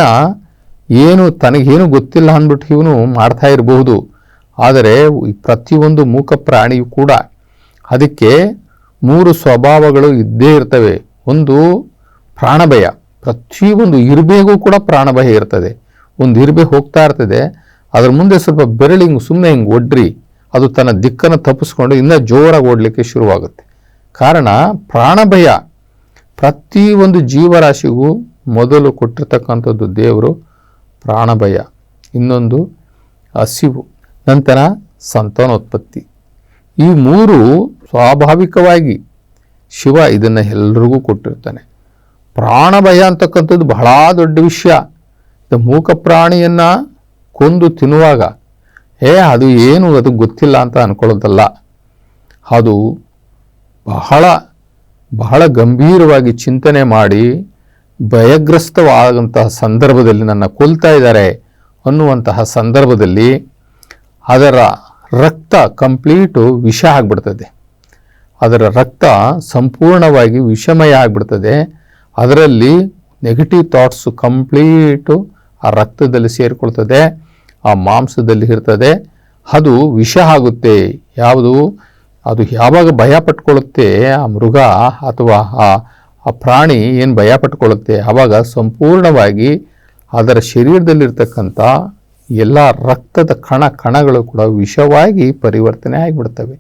ಏನು ತನಗೇನು ಗೊತ್ತಿಲ್ಲ ಅಂದ್ಬಿಟ್ಟು ಇವನು ಮಾಡ್ತಾ ಇರಬಹುದು, ಆದರೆ ಪ್ರತಿಯೊಂದು ಮೂಕ ಪ್ರಾಣಿಯೂ ಕೂಡ ಅದಕ್ಕೆ 3 ಸ್ವಭಾವಗಳು ಇದ್ದೇ ಇರ್ತವೆ. ಒಂದು ಪ್ರಾಣಭಯ, ಪ್ರತಿಯೊಂದು ಇರುಬೆಗೂ ಕೂಡ ಪ್ರಾಣಭಯ ಇರ್ತದೆ. ಒಂದು ಇರುಬೆ ಹೋಗ್ತಾ ಇರ್ತದೆ, ಅದ್ರ ಮುಂದೆ ಸ್ವಲ್ಪ ಬೆರಳಿಂಗ್ ಸುಮ್ಮನೆ ಹಿಂಗೆ ಒಡ್ರಿ, ಅದು ತನ್ನ ದಿಕ್ಕನ್ನು ತಪ್ಪಿಸ್ಕೊಂಡು ಇನ್ನೂ ಜೋರಾಗಿ ಓಡಲಿಕ್ಕೆ ಶುರುವಾಗುತ್ತೆ. ಕಾರಣ ಪ್ರಾಣಭಯ. ಪ್ರತಿಯೊಂದು ಜೀವರಾಶಿಗೂ ಮೊದಲು ಕೊಟ್ಟಿರ್ತಕ್ಕಂಥದ್ದು ದೇವರು ಪ್ರಾಣಭಯ, ಇನ್ನೊಂದು ಹಸಿವು, ನಂತರ ಸಂತಾನೋತ್ಪತ್ತಿ. ಈ 3 ಸ್ವಾಭಾವಿಕವಾಗಿ ಶಿವ ಇದನ್ನು ಎಲ್ಲರಿಗೂ ಕೊಟ್ಟಿರ್ತಾನೆ. ಪ್ರಾಣಭಯ ಅಂತಕ್ಕಂಥದ್ದು ಬಹಳ ದೊಡ್ಡ ವಿಷಯ. ಮೂಕ ಪ್ರಾಣಿಯನ್ನು ಕೊಂದು ತಿನ್ನುವಾಗ ಅದು ಏನು ಅದು ಗೊತ್ತಿಲ್ಲ ಅಂತ ಅನ್ಕೊಳ್ಳೋದಲ್ಲ, ಅದು ಬಹಳ ಗಂಭೀರವಾಗಿ ಚಿಂತನೆ ಮಾಡಿ ಭಯಗ್ರಸ್ತವಾದಂತಹ ಸಂದರ್ಭದಲ್ಲಿ ನನ್ನ ಕೊಲ್ತಾ ಇದ್ದಾರೆ ಅನ್ನುವಂತಹ ಸಂದರ್ಭದಲ್ಲಿ ಅದರ ರಕ್ತ ಕಂಪ್ಲೀಟು ವಿಷ ಆಗಿಬಿಡ್ತದೆ. ಅದರ ರಕ್ತ ಸಂಪೂರ್ಣವಾಗಿ ವಿಷಮಯ ಆಗಿಬಿಡ್ತದೆ. ಅದರಲ್ಲಿ ನೆಗೆಟಿವ್ ಥಾಟ್ಸು ಕಂಪ್ಲೀಟು ಆ ರಕ್ತದಲ್ಲಿ ಸೇರಿಕೊಳ್ತದೆ, ಆ ಮಾಂಸದಲ್ಲಿ ಇರ್ತದೆ. ಅದು ವಿಷ ಆಗುತ್ತೆ. ಅದು ಯಾವಾಗ ಭಯ ಪಟ್ಕೊಳ್ಳುತ್ತೆ ಆ ಮೃಗ ಅಥವಾ ಆ ಪ್ರಾಣಿ ಏನು ಭಯ ಪಟ್ಕೊಳ್ಳುತ್ತೆ, ಆವಾಗ ಸಂಪೂರ್ಣವಾಗಿ ಅದರ ಶರೀರದಲ್ಲಿರ್ತಕ್ಕಂಥ ಎಲ್ಲ ರಕ್ತದ ಕಣಗಳು ಕೂಡ ವಿಷವಾಗಿ ಪರಿವರ್ತನೆ ಆಗಿಬಿಡ್ತವೆ.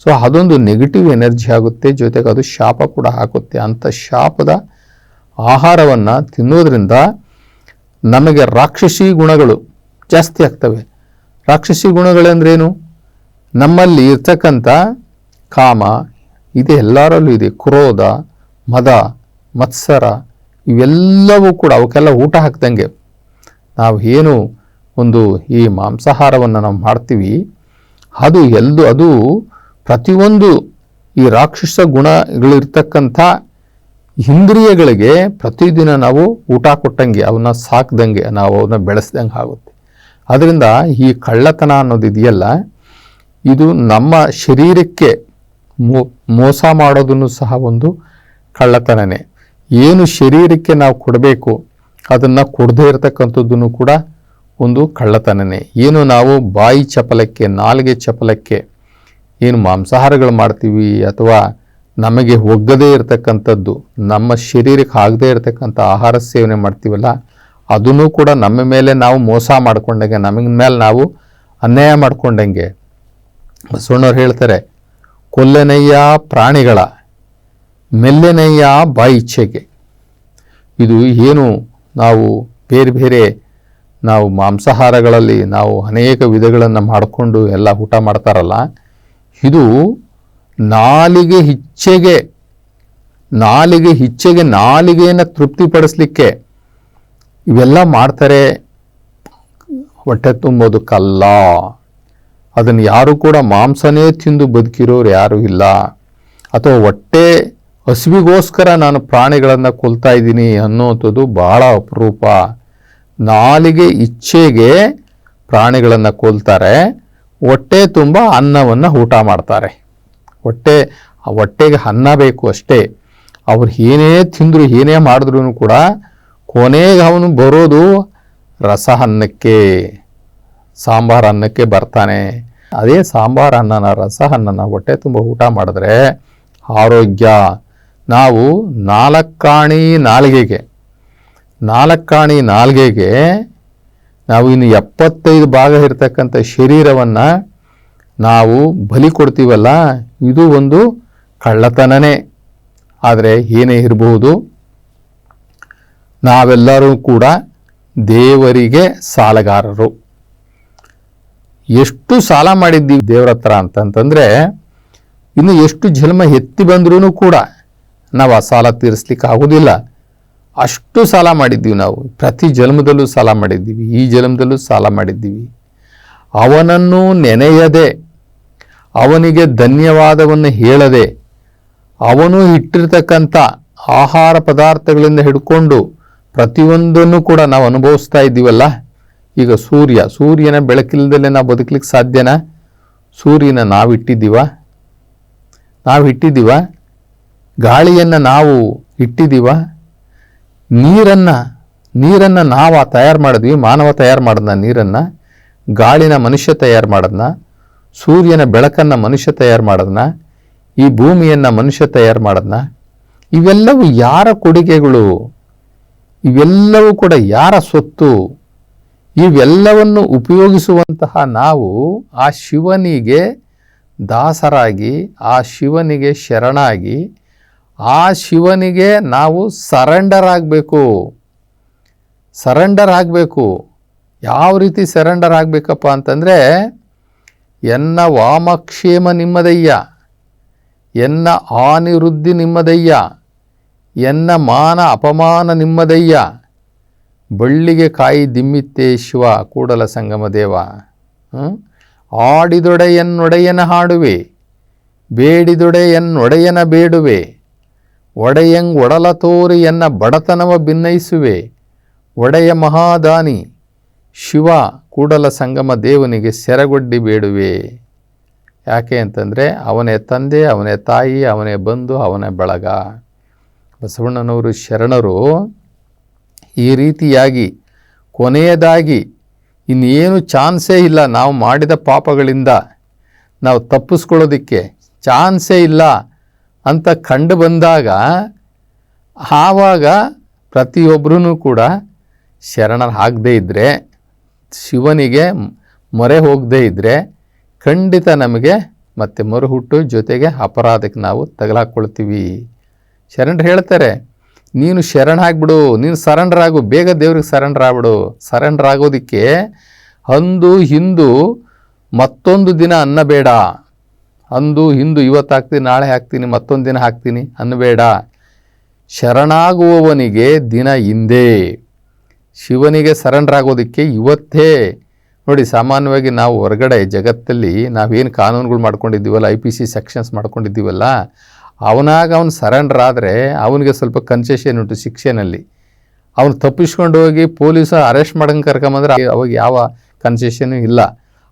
ಸೊ ಅದೊಂದು ನೆಗೆಟಿವ್ ಎನರ್ಜಿ ಆಗುತ್ತೆ, ಜೊತೆಗೆ ಅದು ಶಾಪ ಕೂಡ ಹಾಕುತ್ತೆ. ಅಂಥ ಶಾಪದ ಆಹಾರವನ್ನು ತಿನ್ನೋದ್ರಿಂದ ನಮಗೆ ರಾಕ್ಷಸಿ ಗುಣಗಳು ಜಾಸ್ತಿ ಆಗ್ತವೆ. ರಾಕ್ಷಸಿ ಗುಣಗಳಂದ್ರೇನು? ನಮ್ಮಲ್ಲಿ ಇರ್ತಕ್ಕಂಥ ಕಾಮ ಇದೆ, ಎಲ್ಲರಲ್ಲೂ ಇದೆ. ಕ್ರೋಧ, ಮದ, ಮತ್ಸರ ಇವೆಲ್ಲವೂ ಕೂಡ ಅವಕ್ಕೆಲ್ಲ ಊಟ ಹಾಕ್ದಂಗೆ ನಾವು ಏನು ಒಂದು ಈ ಮಾಂಸಾಹಾರವನ್ನು ನಾವು ಮಾಡ್ತೀವಿ, ಅದು ಪ್ರತಿಯೊಂದು ಈ ರಾಕ್ಷಸ ಗುಣಗಳಿರ್ತಕ್ಕಂಥ ಇಂದ್ರಿಯಗಳಿಗೆ ಪ್ರತಿದಿನ ನಾವು ಊಟ ಕೊಟ್ಟಂಗೆ, ಅವನ್ನ ಸಾಕ್ದಂಗೆ, ನಾವು ಅವನ್ನ ಬೆಳೆಸ್ದಂಗೆ ಆಗುತ್ತೆ. ಅದರಿಂದ ಈ ಕಳ್ಳತನ ಅನ್ನೋದು ಇದೆಯಲ್ಲ, ಇದು ನಮ್ಮ ಶರೀರಕ್ಕೆ ಮೋಸ ಮಾಡೋದನ್ನು ಸಹ ಒಂದು ಕಳ್ಳತನನೇ. ಏನು ಶರೀರಕ್ಕೆ ನಾವು ಕೊಡಬೇಕು ಅದನ್ನು ಕೊಡದೇ ಇರತಕ್ಕಂಥದ್ದನ್ನು ಕೂಡ ಒಂದು ಕಳ್ಳತನನೇ. ಏನು ನಾವು ಬಾಯಿ ಚಪಲಕ್ಕೆ, ನಾಲಿಗೆ ಚಪಲಕ್ಕೆ ಏನು ಮಾಂಸಾಹಾರಗಳು ಮಾಡ್ತೀವಿ, ಅಥವಾ ನಮಗೆ ಒಗ್ಗದೇ ಇರತಕ್ಕಂಥದ್ದು, ನಮ್ಮ ಶರೀರಕ್ಕೆ ಆಗದೇ ಇರತಕ್ಕಂಥ ಆಹಾರ ಸೇವನೆ ಮಾಡ್ತೀವಲ್ಲ, ಅದನ್ನು ಕೂಡ ನಮ್ಮ ಮೇಲೆ ನಾವು ಮೋಸ ಮಾಡ್ಕೊಂಡಂಗೆ, ನಮಗೆ ಮೇಲೆ ನಾವು ಅನ್ಯಾಯ ಮಾಡ್ಕೊಂಡಂಗೆ. ಬಸವಣ್ಣವ್ರು ಹೇಳ್ತಾರೆ, ಕೊಲ್ಲೆನಯ್ಯ ಪ್ರಾಣಿಗಳ ಮೆಲ್ಲೆನಯ್ಯ ಬಾಯಿ ಇಚ್ಛೆಗೆ. ಇದು ಏನು ನಾವು ಬೇರೆ ನಾವು ಮಾಂಸಾಹಾರಗಳಲ್ಲಿ ನಾವು ಅನೇಕ ವಿಧಗಳನ್ನು ಮಾಡಿಕೊಂಡು ಎಲ್ಲ ಊಟ ಮಾಡ್ತಾರಲ್ಲ, ಇದು ನಾಲಿಗೆ ಇಚ್ಛೆಗೆ ನಾಲಿಗೆಯನ್ನು ತೃಪ್ತಿಪಡಿಸ್ಲಿಕ್ಕೆ ಇವೆಲ್ಲ ಮಾಡ್ತಾರೆ. ಹೊಟ್ಟೆ ತುಂಬೋದಕ್ಕಲ್ಲ, ಅದನ್ನು ಯಾರು ಕೂಡ ಮಾಂಸನೇ ತಿಂದು ಬದುಕಿರೋರು ಯಾರೂ ಇಲ್ಲ. ಅಥವಾ ಹೊಟ್ಟೆ ಹಸಿವಿಗೋಸ್ಕರ ನಾನು ಪ್ರಾಣಿಗಳನ್ನು ಕೊಲ್ತಾ ಇದ್ದೀನಿ ಅನ್ನೋಂಥದ್ದು ಬಹಳ ಅಪರೂಪ. ನಾಲಿಗೆ ಇಚ್ಛೆಗೆ ಪ್ರಾಣಿಗಳನ್ನು ಕೊಲ್ತಾರೆ, ಹೊಟ್ಟೆ ತುಂಬ ಅನ್ನವನ್ನು ಊಟ ಮಾಡ್ತಾರೆ. ಹೊಟ್ಟೆಗೆ ಅನ್ನ ಬೇಕು ಅಷ್ಟೇ. ಅವ್ರು ಏನೇ ತಿಂದರು ಏನೇ ಮಾಡಿದ್ರು ಕೂಡ ಕೊನೆಗೆ ಅವನು ಬರೋದು ರಸ ಅನ್ನಕ್ಕೆ, ಸಾಂಬಾರು ಅನ್ನಕ್ಕೆ ಬರ್ತಾನೆ. ಅದೇ ಸಾಂಬಾರು ಅನ್ನನ, ರಸ ಅನ್ನನ ಹೊಟ್ಟೆ ತುಂಬ ಊಟ ಮಾಡಿದ್ರೆ ಆರೋಗ್ಯ. ನಾವು ನಾಲ್ಕಾಣಿ ನಾಲ್ಗೆಗೆ ನಾವು ಇನ್ನು 75 ಭಾಗ ಇರತಕ್ಕಂಥ ಶರೀರವನ್ನು ನಾವು ಬಲಿ ಕೊಡ್ತೀವಲ್ಲ, ಇದು ಒಂದು ಕಳ್ಳತನನೇ. ಆದರೆ ಏನೇ ಇರಬಹುದು, ನಾವೆಲ್ಲರೂ ಕೂಡ ದೇವರಿಗೆ ಸಾಲಗಾರರು. ಎಷ್ಟು ಸಾಲ ಮಾಡಿದ್ದೀವಿ ದೇವರ ಹತ್ರ ಅಂತಂತಂದರೆ, ಇನ್ನು ಎಷ್ಟು ಜನ್ಮ ಎತ್ತಿ ಬಂದ್ರೂ ಕೂಡ ನಾವು ಆ ಸಾಲ ತೀರಿಸ್ಲಿಕ್ಕೆ ಆಗೋದಿಲ್ಲ. ಅಷ್ಟು ಸಾಲ ಮಾಡಿದ್ದೀವಿ ನಾವು. ಪ್ರತಿ ಜನ್ಮದಲ್ಲೂ ಸಾಲ ಮಾಡಿದ್ದೀವಿ, ಈ ಜನ್ಮದಲ್ಲೂ ಸಾಲ ಮಾಡಿದ್ದೀವಿ. ಅವನನ್ನು ನೆನೆಯದೆ, ಅವನಿಗೆ ಧನ್ಯವಾದವನ್ನು ಹೇಳದೆ, ಅವನು ಇಟ್ಟಿರ್ತಕ್ಕಂಥ ಆಹಾರ ಪದಾರ್ಥಗಳಿಂದ ಹಿಡ್ಕೊಂಡು ಪ್ರತಿಯೊಂದನ್ನು ಕೂಡ ನಾವು ಅನುಭವಿಸ್ತಾ ಇದ್ದೀವಲ್ಲ. ಈಗ ಸೂರ್ಯನ ಬೆಳಕಿಲ್ಲದಲ್ಲೇ ನಾವು ಬದುಕಲಿಕ್ಕೆ ಸಾಧ್ಯನಾ? ಸೂರ್ಯನ ನಾವಿಟ್ಟಿದ್ದೀವ? ಗಾಳಿಯನ್ನು ನಾವು ಇಟ್ಟಿದ್ದೀವ? ನೀರನ್ನು ನಾವು ತಯಾರು ಮಾಡಿದ್ವಿ. ಮಾನವ ತಯಾರು ಮಾಡಿದ್ನ ನೀರನ್ನು? ಗಾಳಿನ ಮನುಷ್ಯ ತಯಾರು ಮಾಡಿದ್ನ? ಸೂರ್ಯನ ಬೆಳಕನ್ನು ಮನುಷ್ಯ ತಯಾರು ಮಾಡಿದ್ನ? ಈ ಭೂಮಿಯನ್ನು ಮನುಷ್ಯ ತಯಾರು ಮಾಡಿದ್ನ? ಇವೆಲ್ಲವೂ ಯಾರ ಕೊಡುಗೆಗಳು? ಇವೆಲ್ಲವೂ ಕೂಡ ಯಾರ ಸೊತ್ತು? ಇವೆಲ್ಲವನ್ನು ಉಪಯೋಗಿಸುವಂತಹ ನಾವು ಆ ಶಿವನಿಗೆ ದಾಸರಾಗಿ, ಆ ಶಿವನಿಗೆ ಶರಣಾಗಿ, ಆ ಶಿವನಿಗೆ ನಾವು ಸರೆಂಡರ್ ಆಗಬೇಕು. ಯಾವ ರೀತಿ ಸರೆಂಡರ್ ಆಗಬೇಕಪ್ಪ ಅಂತಂದರೆ, ಎನ್ನ ವಾಮಕ್ಷೇಮ ನಿಮ್ಮದಯ್ಯ, ಎನ್ನ ಆನಿವೃದ್ಧಿ ನಿಮ್ಮದಯ್ಯ, ಎನ್ನ ಮಾನ ಅಪಮಾನ ನಿಮ್ಮದಯ್ಯ, ಬಳ್ಳಿಗೆ ಕಾಯಿ ದಿಮ್ಮಿತ್ತೇ ಶಿವ ಕೂಡಲ ಸಂಗಮ ದೇವ. ಆಡಿದೊಡೆಯನ್ನೊಡೆಯನ ಹಾಡುವೆ, ಬೇಡಿದೊಡೆಯನ್ನೊಡೆಯನ ಬೇಡುವೆ, ಒಡೆಯಂಗ್ ಒಡಲ ತೋರಿ ಎನ್ನ ಬಡತನವ ಭಿನ್ನಯಿಸುವೆ, ಒಡೆಯ ಮಹಾದಾನಿ ಶಿವ ಕೂಡಲ ಸಂಗಮ ದೇವನಿಗೆ ಸೆರಗೊಡ್ಡಿ ಬೇಡುವೆ. ಯಾಕೆ ಅಂತಂದರೆ ಅವನೇ ತಂದೆ, ಅವನೇ ತಾಯಿ, ಅವನೇ ಬಂಧು, ಅವನೇ ಬಳಗ. ಬಸವಣ್ಣನವರು ಶರಣರು ಈ ರೀತಿಯಾಗಿ ಕೊನೆಯದಾಗಿ ಇನ್ನೇನು ಚಾನ್ಸೇ ಇಲ್ಲ, ನಾವು ಮಾಡಿದ ಪಾಪಗಳಿಂದ ನಾವು ತಪ್ಪಿಸ್ಕೊಳ್ಳೋದಕ್ಕೆ ಚಾನ್ಸೇ ಇಲ್ಲ ಅಂತ ಕಂಡು ಬಂದಾಗ, ಆವಾಗ ಪ್ರತಿಯೊಬ್ಬರೂ ಕೂಡ ಶರಣರಾಗದೇ ಇದ್ದರೆ, ಶಿವನಿಗೆ ಮೊರೆ ಹೋಗದೇ ಇದ್ದರೆ ಖಂಡಿತ ನಮಗೆ ಮತ್ತೆ ಮರುಹುಟ್ಟು ಜೊತೆಗೆ ಅಪರಾಧಕ್ಕೆ ನಾವು ತಗಲಾಕೊಳ್ತೀವಿ. ಶರಣರು ಹೇಳ್ತಾರೆ, ನೀನು ಶರಣಾಗ್ಬಿಡು, ನೀನು ಸರೆಂಡರ್ ಆಗು, ಬೇಗ ದೇವ್ರಿಗೆ ಸರೆಂಡರ್ ಆಗ್ಬಿಡು. ಸರೆಂಡರ್ ಆಗೋದಕ್ಕೆ ಅಂದು ಹಿಂದು ಮತ್ತೊಂದು ದಿನ ಅನ್ನಬೇಡ. ಅಂದು ಹಿಂದು ಇವತ್ತು ಹಾಕ್ತೀನಿ, ನಾಳೆ ಹಾಕ್ತೀನಿ, ಮತ್ತೊಂದು ದಿನ ಹಾಕ್ತೀನಿ ಅನ್ನಬೇಡ. ಶರಣಾಗುವವನಿಗೆ ದಿನ ಹಿಂದೆ. ಶಿವನಿಗೆ ಸರೆಂಡರ್ ಆಗೋದಕ್ಕೆ ಇವತ್ತೇ. ನೋಡಿ, ಸಾಮಾನ್ಯವಾಗಿ ನಾವು ಹೊರಗಡೆ ಜಗತ್ತಲ್ಲಿ ನಾವೇನು ಕಾನೂನುಗಳು ಮಾಡ್ಕೊಂಡಿದ್ದೀವಲ್ಲ, IPC ಸೆಕ್ಷನ್ಸ್ ಮಾಡ್ಕೊಂಡಿದ್ದೀವಲ್ಲ, ಅವನು ಸರೆಂಡರ್ ಆದರೆ ಅವನಿಗೆ ಸ್ವಲ್ಪ ಕನ್ಸೆಷನ್ ಉಂಟು ಶಿಕ್ಷೆನಲ್ಲಿ. ಅವನು ತಪ್ಪಿಸ್ಕೊಂಡು ಹೋಗಿ ಪೊಲೀಸ ಅರೆಸ್ಟ್ ಮಾಡಂಗೆ ಕರ್ಕೊಂಬಂದ್ರೆ ಅವಾಗ ಯಾವ ಕನ್ಸೆಷನ್ನು ಇಲ್ಲ.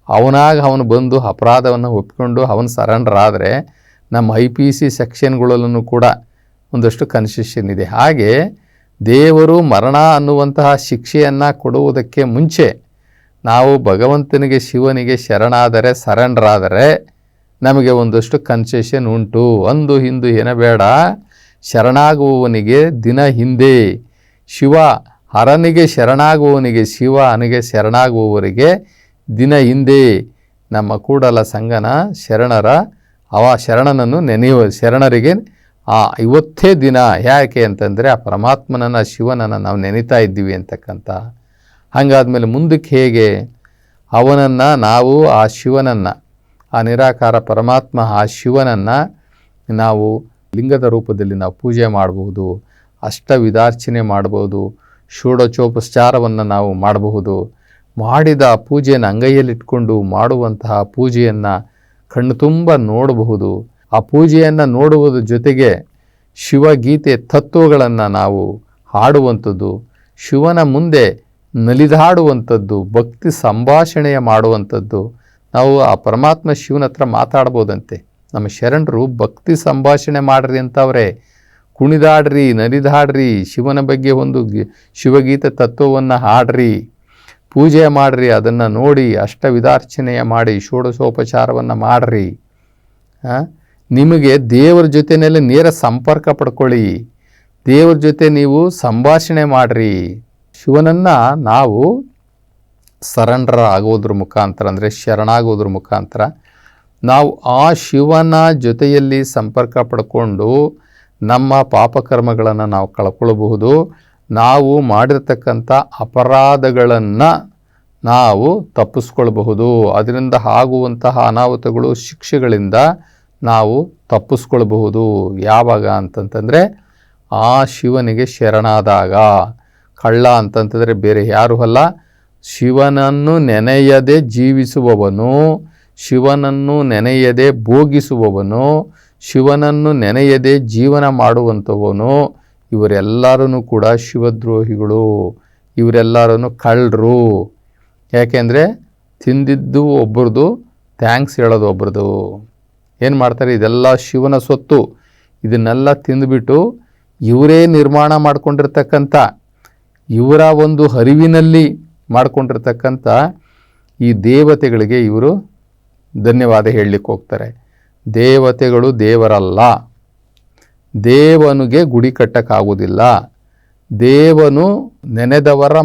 ಅವನು ಬಂದು ಅಪರಾಧವನ್ನು ಒಪ್ಪಿಕೊಂಡು ಅವನು ಸರೆಂಡರ್ ಆದರೆ ನಮ್ಮ IPC ಸೆಕ್ಷನ್ಗಳಲ್ಲೂ ಕೂಡ ಒಂದಷ್ಟು ಕನ್ಸೆಷನ್ ಇದೆ. ಹಾಗೆ ದೇವರು ಮರಣ ಅನ್ನುವಂತಹ ಶಿಕ್ಷೆಯನ್ನು ಕೊಡುವುದಕ್ಕೆ ಮುಂಚೆ ನಾವು ಭಗವಂತನಿಗೆ, ಶಿವನಿಗೆ ಶರಣಾದರೆ, ಸರೆಂಡರ್ ಆದರೆ ನಮಗೆ ಒಂದಷ್ಟು ಕನ್ಸೆಷನ್ ಉಂಟು. ಅಂದು ಹಿಂದು ಏನಬೇಡ, ಶರಣಾಗುವವನಿಗೆ ದಿನ ಹಿಂದೆ. ಶಿವ ಹರನಿಗೆ ಶರಣಾಗುವವನಿಗೆ, ಶಿವ ಹನಿಗೆ ಶರಣಾಗುವವರಿಗೆ ದಿನ ಹಿಂದೆ. ನಮ್ಮ ಕೂಡಲ ಸಂಗನ ಶರಣನನ್ನು ನೆನೆಯುವ ಶರಣರಿಗೆ ಇವತ್ತೇ ದಿನ. ಯಾಕೆ ಅಂತಂದರೆ ಆ ಪರಮಾತ್ಮನನ್ನು, ಶಿವನನ್ನು ನಾವು ನೆನೀತಾ ಇದ್ದೀವಿ ಅಂತಕ್ಕಂಥ. ಹಾಗಾದ್ಮೇಲೆ ಮುಂದಕ್ಕೆ ಹೇಗೆ ಅವನನ್ನು ನಾವು, ಆ ಶಿವನನ್ನು, ಆ ನಿರಾಕಾರ ಪರಮಾತ್ಮ, ಆ ಶಿವನನ್ನು ನಾವು ಲಿಂಗದ ರೂಪದಲ್ಲಿ ನಾವು ಪೂಜೆ ಮಾಡಬಹುದು, ಅಷ್ಟವಿಧಾರ್ಚನೆ ಮಾಡಬಹುದು, ಷೋಡಶೋಪಚಾರವನ್ನು ನಾವು ಮಾಡಬಹುದು. ಮಾಡಿದ ಪೂಜೆಯನ್ನು ಅಂಗೈಯಲ್ಲಿಟ್ಕೊಂಡು ಮಾಡುವಂತಹ ಪೂಜೆಯನ್ನು ಕಣ್ಣು ತುಂಬ ನೋಡಬಹುದು. ಆ ಪೂಜೆಯನ್ನು ನೋಡುವುದರ ಜೊತೆಗೆ ಶಿವಗೀತೆ ತತ್ವಗಳನ್ನು ನಾವು ಹಾಡುವಂಥದ್ದು, ಶಿವನ ಮುಂದೆ ನಲಿದಾಡುವಂಥದ್ದು, ಭಕ್ತಿ ಸಂಭಾಷಣೆಯ ಮಾಡುವಂಥದ್ದು. ನಾವು ಆ ಪರಮಾತ್ಮ ಶಿವನ ಹತ್ರ ಮಾತಾಡ್ಬೋದಂತೆ. ನಮ್ಮ ಶರಣರು ಭಕ್ತಿ ಸಂಭಾಷಣೆ ಮಾಡ್ರಿ ಅಂತವ್ರೆ. ಕುಣಿದಾಡ್ರಿ, ನಲಿದಾಡ್ರಿ, ಶಿವನ ಬಗ್ಗೆ ಒಂದು ಶಿವಗೀತೆ ತತ್ವವನ್ನು ಹಾಡ್ರಿ, ಪೂಜೆ ಮಾಡಿರಿ, ಅದನ್ನು ನೋಡಿ ಅಷ್ಟವಿಧಾರ್ಚನೆಯ ಮಾಡಿ ಷೋಡಶೋಪಚಾರವನ್ನು ಮಾಡಿರಿ. ನಿಮಗೆ ದೇವರ ಜೊತೆಯಲ್ಲಿ ನೇರ ಸಂಪರ್ಕ ಪಡ್ಕೊಳ್ಳಿ, ದೇವರ ಜೊತೆ ನೀವು ಸಂಭಾಷಣೆ ಮಾಡಿರಿ. ಶಿವನನ್ನು ನಾವು ಸರೆಂಡರ್ ಆಗೋದ್ರ ಮುಖಾಂತರ, ಅಂದರೆ ಶರಣಾಗೋದ್ರ ಮುಖಾಂತರ ನಾವು ಆ ಶಿವನ ಜೊತೆಯಲ್ಲಿ ಸಂಪರ್ಕ ಪಡ್ಕೊಂಡು ನಮ್ಮ ಪಾಪಕರ್ಮಗಳನ್ನು ನಾವು ಕಳ್ಕೊಳ್ಬಹುದು. ನಾವು ಮಾಡಿರ್ತಕ್ಕಂಥ ಅಪರಾಧಗಳನ್ನು ನಾವು ತಪ್ಪಿಸ್ಕೊಳ್ಬಹುದು. ಅದರಿಂದ ಆಗುವಂತಹ ಅನಾಹುತಗಳು, ಶಿಕ್ಷೆಗಳಿಂದ ನಾವು ತಪ್ಪಿಸ್ಕೊಳ್ಬಹುದು. ಯಾವಾಗ ಅಂತಂತಂದರೆ ಆ ಶಿವನಿಗೆ ಶರಣಾದಾಗ. ಕಳ್ಳ ಅಂತಂತಂದರೆ ಬೇರೆ ಯಾರೂ ಅಲ್ಲ, ಶಿವನನ್ನು ನೆನೆಯದೆ ಜೀವಿಸುವವನು, ಶಿವನನ್ನು ನೆನೆಯದೆ ಭೋಗಿಸುವವನು, ಶಿವನನ್ನು ನೆನೆಯದೆ ಜೀವನ ಮಾಡುವಂಥವನು. ಇವರೆಲ್ಲರೂ ಕೂಡ ಶಿವದ್ರೋಹಿಗಳು, ಇವರೆಲ್ಲರೂ ಕಳ್ಳರು. ಯಾಕೆಂದರೆ ತಿಂದಿದ್ದು ಒಬ್ಬರದು, ಥ್ಯಾಂಕ್ಸ್ ಹೇಳೋದು ಒಬ್ಬರದು. ಏನು ಮಾಡ್ತಾರೆ, ಇದೆಲ್ಲ ಶಿವನ ಸೊತ್ತು, ಇದನ್ನೆಲ್ಲ ತಿಂದುಬಿಟ್ಟು ಇವರೇ ನಿರ್ಮಾಣ ಮಾಡಿಕೊಂಡಿರ್ತಕ್ಕಂಥ, ಇವರ ಒಂದು ಅರಿವಿನಲ್ಲಿ ಮಾಡಿಕೊಂಡಿರ್ತಕ್ಕಂಥ ಈ ದೇವತೆಗಳಿಗೆ ಇವರು ಧನ್ಯವಾದ ಹೇಳಲಿಕ್ಕೆ ಹೋಗ್ತಾರೆ. ದೇವತೆಗಳು ದೇವರಲ್ಲ, ದೇವನಿಗೆ ಗುಡಿ ಕಟ್ಟಕ್ಕಾಗೋದಿಲ್ಲ. ದೇವನು ನೆನೆದವರ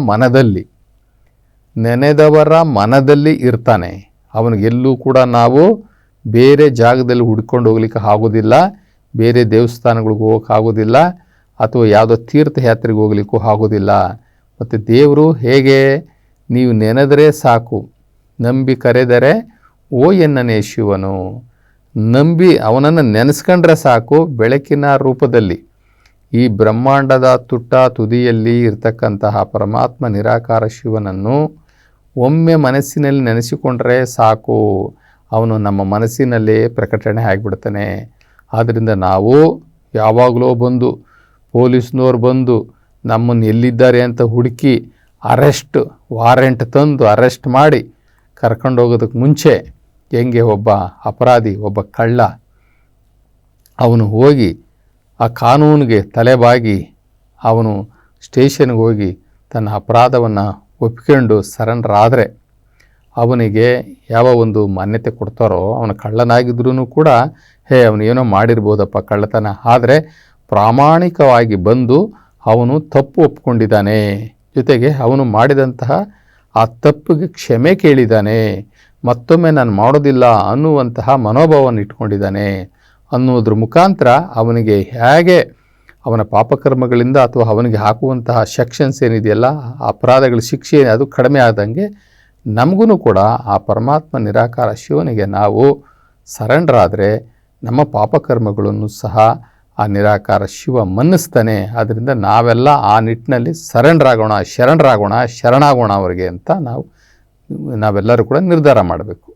ಮನದಲ್ಲಿ ಇರ್ತಾನೆ. ಅವನಿಗೆಲ್ಲೂ ಕೂಡ ನಾವು ಬೇರೆ ಜಾಗದಲ್ಲಿ ಹುಡ್ಕೊಂಡು ಹೋಗ್ಲಿಕ್ಕೆ ಆಗೋದಿಲ್ಲ, ಬೇರೆ ದೇವಸ್ಥಾನಗಳಿಗೆ ಹೋಗೋಕ್ಕಾಗೋದಿಲ್ಲ, ಅಥವಾ ಯಾವುದೋ ತೀರ್ಥಯಾತ್ರೆಗೆ ಹೋಗ್ಲಿಕ್ಕೂ ಆಗೋದಿಲ್ಲ. ಮತ್ತು ದೇವರು ಹೇಗೆ, ನೀವು ನೆನೆದರೆ ಸಾಕು, ನಂಬಿ ಕರೆದರೆ ಓ ಎನ್ನನೇ ಶಿವನು. ನಂಬಿ ಅವನನ್ನು ನೆನೆಸ್ಕೊಂಡ್ರೆ ಸಾಕು, ಬೆಳಕಿನ ರೂಪದಲ್ಲಿ ಈ ಬ್ರಹ್ಮಾಂಡದ ತುಟ್ಟ ತುದಿಯಲ್ಲಿ ಇರ್ತಕ್ಕಂತಹ ಪರಮಾತ್ಮ ನಿರಾಕಾರ ಶಿವನನ್ನು ಒಮ್ಮೆ ಮನಸ್ಸಿನಲ್ಲಿ ನೆನೆಸಿಕೊಂಡ್ರೆ ಸಾಕು, ಅವನು ನಮ್ಮ ಮನಸ್ಸಿನಲ್ಲೇ ಪ್ರಕಟಣೆ ಆಗಿಬಿಡ್ತಾನೆ. ಆದ್ದರಿಂದ ನಾವು ಯಾವಾಗಲೂ ಬಂದು ಪೊಲೀಸ್ನವ್ರು ಬಂದು ನಮ್ಮನ್ನು ಎಲ್ಲಿದ್ದಾರೆ ಅಂತ ಹುಡುಕಿ ವಾರೆಂಟ್ ತಂದು ಅರೆಸ್ಟ್ ಮಾಡಿ ಕರ್ಕೊಂಡೋಗೋದಕ್ಕೆ ಮುಂಚೆ ಹೆಂಗೆ ಒಬ್ಬ ಅಪರಾಧಿ, ಒಬ್ಬ ಕಳ್ಳ, ಅವನು ಹೋಗಿ ಆ ಕಾನೂನಿಗೆ ತಲೆಬಾಗಿ ಅವನು ಸ್ಟೇಷನ್ಗೆ ಹೋಗಿ ತನ್ನ ಅಪರಾಧವನ್ನು ಒಪ್ಕೊಂಡು ಸರೆಂಡರ್ ಆದರೆ ಅವನಿಗೆ ಯಾವ ಒಂದು ಮಾನ್ಯತೆ ಕೊಡ್ತಾರೋ, ಅವನು ಕಳ್ಳನಾಗಿದ್ರೂ ಕೂಡ ಅವನು ಏನೋ ಮಾಡಿರ್ಬೋದಪ್ಪ ಕಳ್ಳತನ, ಆದರೆ ಪ್ರಾಮಾಣಿಕವಾಗಿ ಬಂದು ಅವನು ತಪ್ಪು ಒಪ್ಕೊಂಡಿದ್ದಾನೆ, ಜೊತೆಗೆ ಅವನು ಮಾಡಿದಂತಹ ಆ ತಪ್ಪಿಗೆ ಕ್ಷಮೆ ಕೇಳಿದ್ದಾನೆ, ಮತ್ತೊಮ್ಮೆ ನಾನು ಮಾಡೋದಿಲ್ಲ ಅನ್ನುವಂತಹ ಮನೋಭಾವವನ್ನು ಇಟ್ಕೊಂಡಿದ್ದಾನೆ ಅನ್ನೋದ್ರ ಮುಖಾಂತರ ಅವನಿಗೆ ಹೇಗೆ ಅವನ ಪಾಪಕರ್ಮಗಳಿಂದ ಅಥವಾ ಅವನಿಗೆ ಹಾಕುವಂತಹ ಸೆಕ್ಷನ್ಸ್ ಏನಿದೆಯಲ್ಲ, ಅಪರಾಧಗಳ ಶಿಕ್ಷೆ ಅದು ಕಡಿಮೆ ಆದಂಗೆ ನಮಗೂ ಕೂಡ ಆ ಪರಮಾತ್ಮ ನಿರಾಕಾರ ಶಿವನಿಗೆ ನಾವು ಸರೆಂಡರ್ ಆದರೆ ನಮ್ಮ ಪಾಪಕರ್ಮಗಳನ್ನು ಸಹ ಆ ನಿರಾಕಾರ ಶಿವ ಮನ್ನಿಸ್ತಾನೆ. ಆದ್ದರಿಂದ ನಾವೆಲ್ಲ ಆ ನಿಟ್ಟಿನಲ್ಲಿ ಸರೆಂಡರ್ ಆಗೋಣ, ಶರಣಾಗೋಣ ಅವರಿಗೆ ಅಂತ ನಾವೆಲ್ಲರೂ ಕೂಡ ನಿರ್ಧಾರ ಮಾಡಬೇಕು.